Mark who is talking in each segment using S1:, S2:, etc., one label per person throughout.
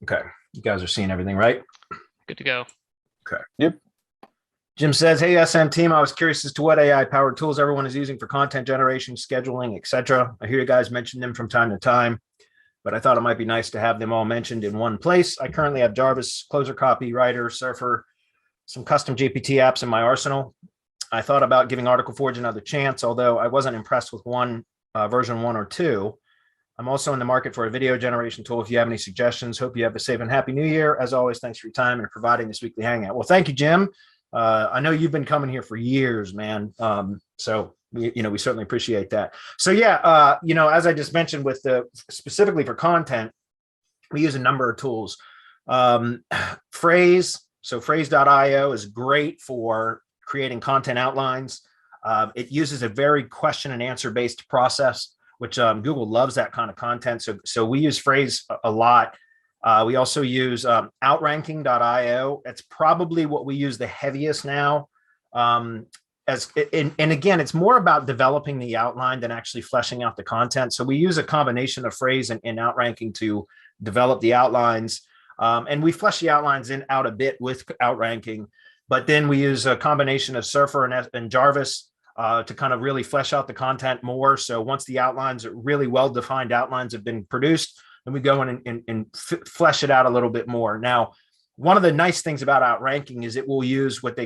S1: Okay. You guys are seeing everything, right?
S2: Good to go.
S1: Okay.
S3: Yep.
S1: Jim says, hey, SM team, I was curious as to what AI-powered tools everyone is using for content generation, scheduling, etc. I hear you guys mention them from time to time, but I thought it might be nice to have them all mentioned in one place. I currently have Jarvis, Closer Copy, Writer, Surfer, some custom GPT apps in my arsenal. I thought about giving Article Forge another chance, although I wasn't impressed with version 1 or 2. I'm also in the market for a video generation tool. If you have any suggestions, hope you have a safe and happy new year. As always, thanks for your time and providing this weekly hangout. Well, thank you, Jim. I know you've been coming here for years, man. So we certainly appreciate that. So yeah, as I just mentioned, with specifically for content, we use a number of tools. Phrase, so phrase.io is great for creating content outlines. It uses a very question and answer based process, which Google loves that kind of content. So we use Phrase a lot. We also use Outranking.io. It's probably what we use the heaviest now. And again, it's more about developing the outline than actually fleshing out the content. So we use a combination of Phrase and Outranking to develop the outlines. And we flesh the outlines out a bit with Outranking. But then we use a combination of Surfer and Jarvis to kind of really flesh out the content more. So once the outlines, really well-defined outlines have been produced, then we go in and flesh it out a little bit more. Now, one of the nice things about Outranking is it uses what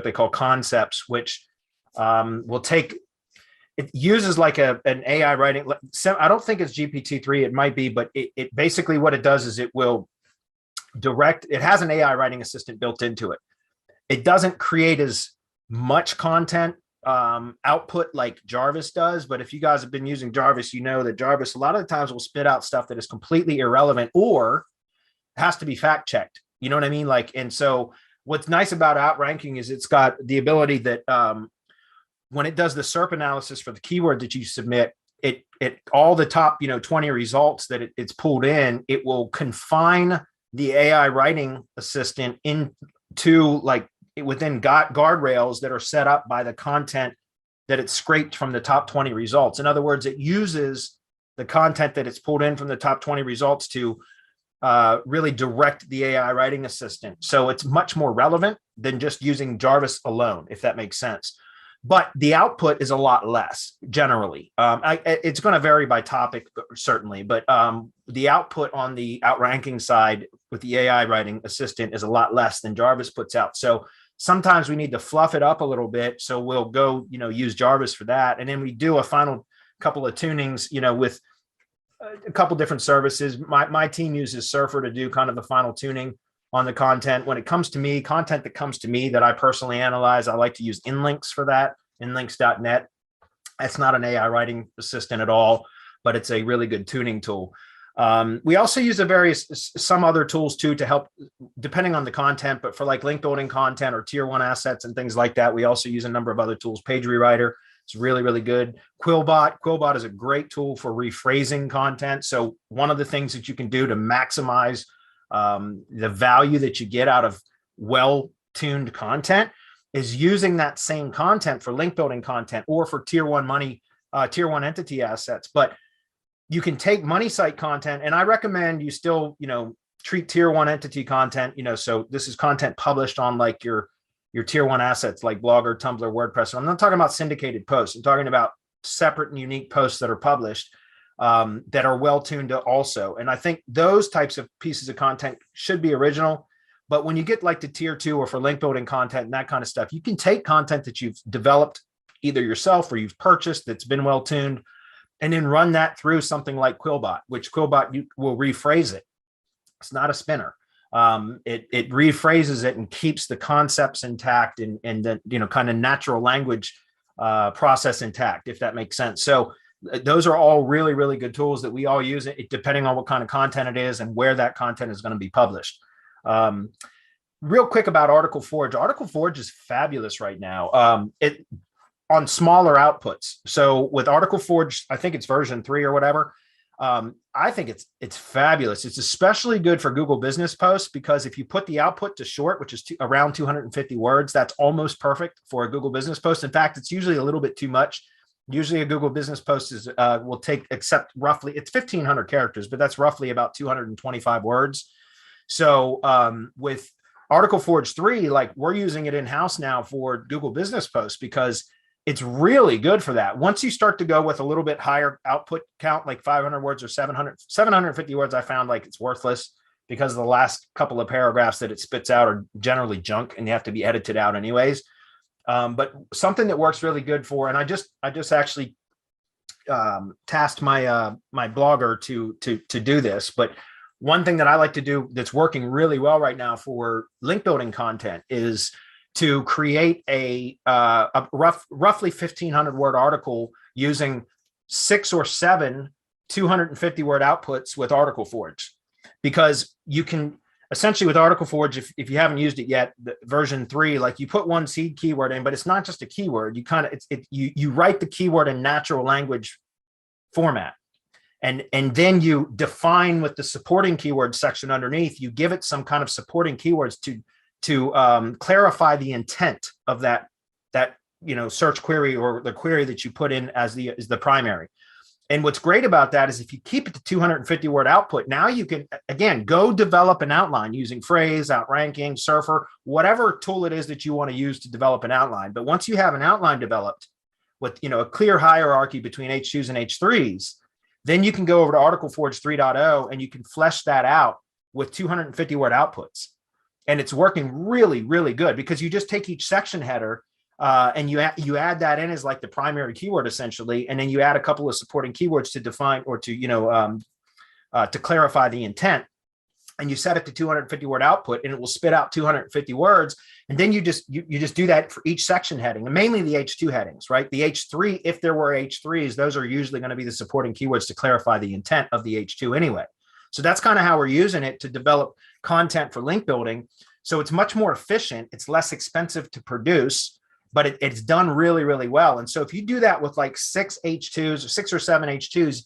S1: they call concepts, which it uses like an AI writing. I don't think it's GPT-3, it might be, but it basically what it does is it will it has an AI writing assistant built into it. It doesn't create as much content output like Jarvis does, but if you guys have been using Jarvis, you know that Jarvis a lot of the times will spit out stuff that is completely irrelevant or has to be fact checked. You know what I mean? And so what's nice about Outranking is it's got the ability that when it does the SERP analysis for the keyword that you submit, it all the top 20 results that it's pulled in, it will confine the AI writing assistant into within guardrails that are set up by the content that it's scraped from the top 20 results. In other words, it uses the content that it's pulled in from the top 20 results to really direct the AI writing assistant. So it's much more relevant than just using Jarvis alone, if that makes sense. But the output is a lot less generally. It's going to vary by topic, certainly, but the output on the Outranking side with the AI writing assistant is a lot less than Jarvis puts out. So sometimes we need to fluff it up a little bit. So we'll go, use Jarvis for that. And then we do a final couple of tunings, with a couple different services. My team uses Surfer to do kind of the final tuning on the content. When it comes to me, content that comes to me that I personally analyze, I like to use Inlinks for that, inlinks.net. That's not an AI writing assistant at all, but it's a really good tuning tool. We also use some other tools too to help depending on the content, but for like link building content or tier 1 assets and things like that, we also use a number of other tools. Page Rewriter, it's really, really good. Quillbot is a great tool for rephrasing content. So one of the things that you can do to maximize the value that you get out of well-tuned content is using that same content for link building content or for tier 1 entity assets. But you can take money site content, and I recommend you still, treat tier 1 entity content, so this is content published on like your tier 1 assets like Blogger, Tumblr, WordPress. I'm not talking about syndicated posts. I'm talking about separate and unique posts that are published that are well tuned also. And I think those types of pieces of content should be original. But when you get like to tier 2 or for link building content and that kind of stuff, you can take content that you've developed either yourself or you've purchased that's been well tuned, and then run that through something like Quillbot, which Quillbot will rephrase it. It's not a spinner. It rephrases it and keeps the concepts intact and the kind of natural language process intact, if that makes sense. So those are all really, really good tools that we all use, it depending on what kind of content it is and where that content is going to be published. Real quick about Article Forge. Article Forge is fabulous right now. On smaller outputs. So with Article Forge, I think it's version 3 or whatever. I think it's fabulous. It's especially good for Google Business posts because if you put the output to short, which is around 250 words, that's almost perfect for a Google Business post. In fact, it's usually a little bit too much Usually a Google business post is will take, except roughly, it's 1,500 characters, but that's roughly about 225 words. So with Article Forge 3, like we're using it in-house now for Google business posts because it's really good for that. Once you start to go with a little bit higher output count, like 500 words or 750 words, I found like it's worthless because the last couple of paragraphs that it spits out are generally junk and they have to be edited out anyways. But something that works really good for, and I just actually tasked my my blogger to do this. But one thing that I like to do that's working really well right now for link building content is to create a roughly 1,500 word article using 6 or 7 250 word outputs with Article Forge, because you can essentially with Article Forge, if you haven't used it yet, the version 3, like you put one seed keyword in, but it's not just a keyword. You kind of you write the keyword in natural language format, and then you define with the supporting keywords section underneath. You give it some kind of supporting keywords to clarify the intent of that search query or the query that you put in as the primary. And what's great about that is if you keep it to 250 word output, now you can, again, go develop an outline using Phrase, Outranking, Surfer, whatever tool it is that you want to use to develop an outline. But once you have an outline developed with, a clear hierarchy between H2s and H3s, then you can go over to Article Forge 3.0 and you can flesh that out with 250 word outputs. And it's working really, really good because you just take each section header and you add that in as like the primary keyword essentially, and then you add a couple of supporting keywords to define or to clarify the intent, and you set it to 250 word output, and it will spit out 250 words. And then you just do that for each section heading, and mainly the H2 headings, right? The H3, if there were H3s, those are usually going to be the supporting keywords to clarify the intent of the H2 anyway. So that's kind of how we're using it to develop content for link building. So it's much more efficient. It's less expensive to produce, but it's done really, really well. And so if you do that with like 6 H2s or 6 or 7 H2s,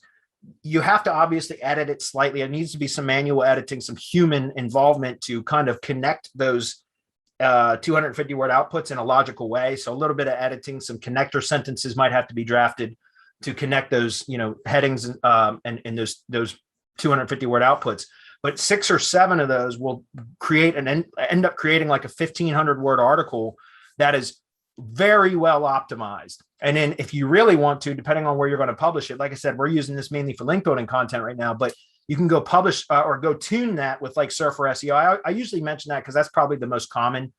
S1: you have to obviously edit it slightly. It needs to be some manual editing, some human involvement to kind of connect those 250 word outputs in a logical way. So a little bit of editing, some connector sentences might have to be drafted to connect those, headings and those 250 word outputs. But 6 or 7 of those will create and end up creating like a 1,500 word article that is very well optimized. And then if you really want to, depending on where you're going to publish it, like I said, we're using this mainly for link building content right now, but you can go publish or go tune that with like Surfer SEO. I usually mention that because that's probably the most common,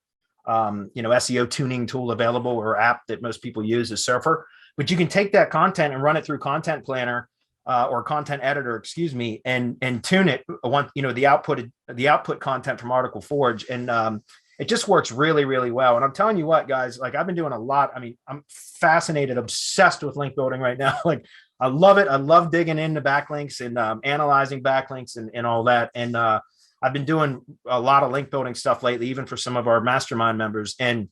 S1: SEO tuning tool available or app that most people use is Surfer. But you can take that content and run it through Content Planner or Content Editor, excuse me, and tune it. The output content from Article Forge, and it just works really, really well. And I'm telling you what, guys, like I've been doing a lot. I mean, I'm fascinated, obsessed with link building right now. Like I love it. I love digging into backlinks and analyzing backlinks and all that. And I've been doing a lot of link building stuff lately, even for some of our mastermind members. And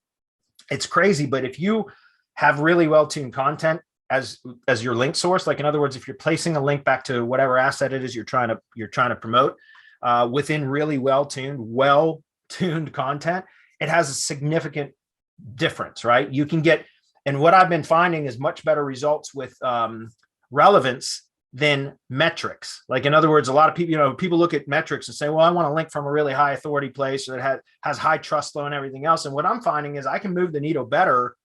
S1: it's crazy. But if you have really well-tuned content as your link source, like in other words, if you're placing a link back to whatever asset it is you're trying to promote within really well-tuned content, it has a significant difference, right? You can get, and what I've been finding is much better results with relevance than metrics. Like in other words, a lot of people, people look at metrics and say, well, I want to link from a really high authority place that has high trust flow and everything else. And what I'm finding is I can move the needle better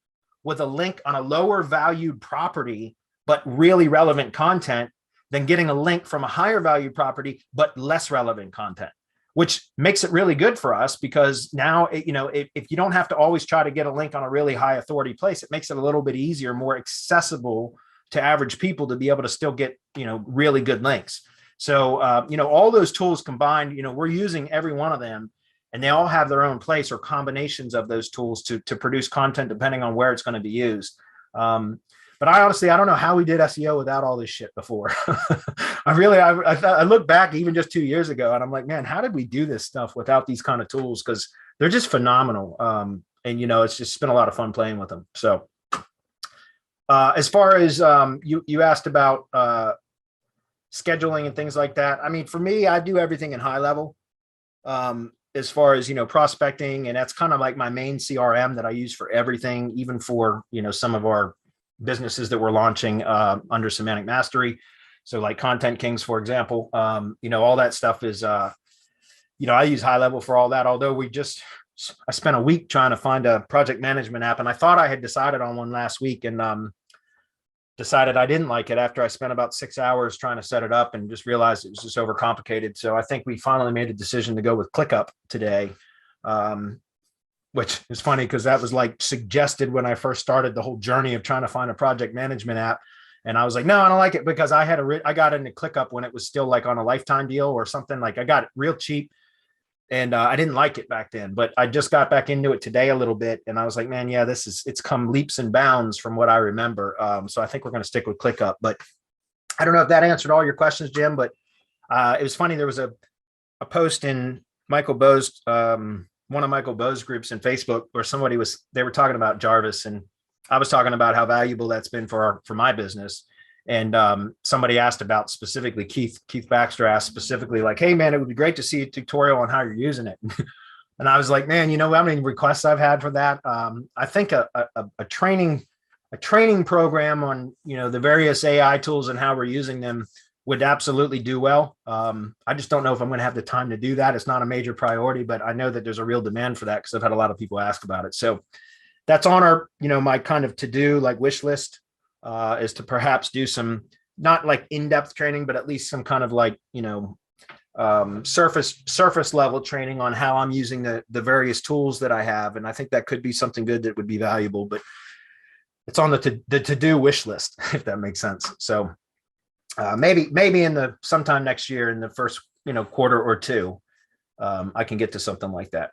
S1: with a link on a lower valued property, but really relevant content than getting a link from a higher valued property, but less relevant content, which makes it really good for us because now, if you don't have to always try to get a link on a really high authority place, it makes it a little bit easier, more accessible to average people to be able to still get, really good links. So, all those tools combined, we're using every one of them, and they all have their own place or combinations of those tools to produce content depending on where it's going to be used. But I don't know how we did SEO without all this shit before. I look back even just 2 years ago and I'm like, man, how did we do this stuff without these kind of tools? Because they're just phenomenal. And, it's just been a lot of fun playing with them. So as far as you asked about scheduling and things like that. I mean, for me, I do everything in high level as far as, prospecting. And that's kind of like my main CRM that I use for everything, even for, some of our businesses that we're launching under Semantic Mastery. So like Content Kings, for example, all that stuff is, I use High Level for all that. Although I spent a week trying to find a project management app, and I thought I had decided on one last week, and decided I didn't like it after I spent about 6 hours trying to set it up, and just realized it was just overcomplicated. So I think we finally made a decision to go with ClickUp today, which is funny because that was like suggested when I first started the whole journey of trying to find a project management app. And I was like, no, I don't like it, because I got into ClickUp when it was still like on a lifetime deal or something. Like I got it real cheap, and I didn't like it back then, but I just got back into it today a little bit, and I was like, man, yeah, it's come leaps and bounds from what I remember. So I think we're going to stick with ClickUp. But I don't know if that answered all your questions, Jim, but it was funny. There was a post in Michael Bowe's, one of Michael Bowe's groups in Facebook, where they were talking about Jarvis, and I was talking about how valuable that's been for my business. And somebody asked about specifically Keith Baxter asked specifically, like, hey man, it would be great to see a tutorial on how you're using it. And I was like, man, you know how many requests I've had for that? I think a training program on, the various AI tools and how we're using them would absolutely do well. I just don't know if I'm going to have the time to do that. It's not a major priority, but I know that there's a real demand for that, because I've had a lot of people ask about it. So that's on our, my kind of to-do, like, wish list, is to perhaps do some, not like in-depth training, but at least some kind of like, surface level training on how I'm using the various tools that I have. And I think that could be something good that would be valuable, but it's on the to-do wish list, if that makes sense. So maybe in sometime next year, in the first, quarter or two, I can get to something like that.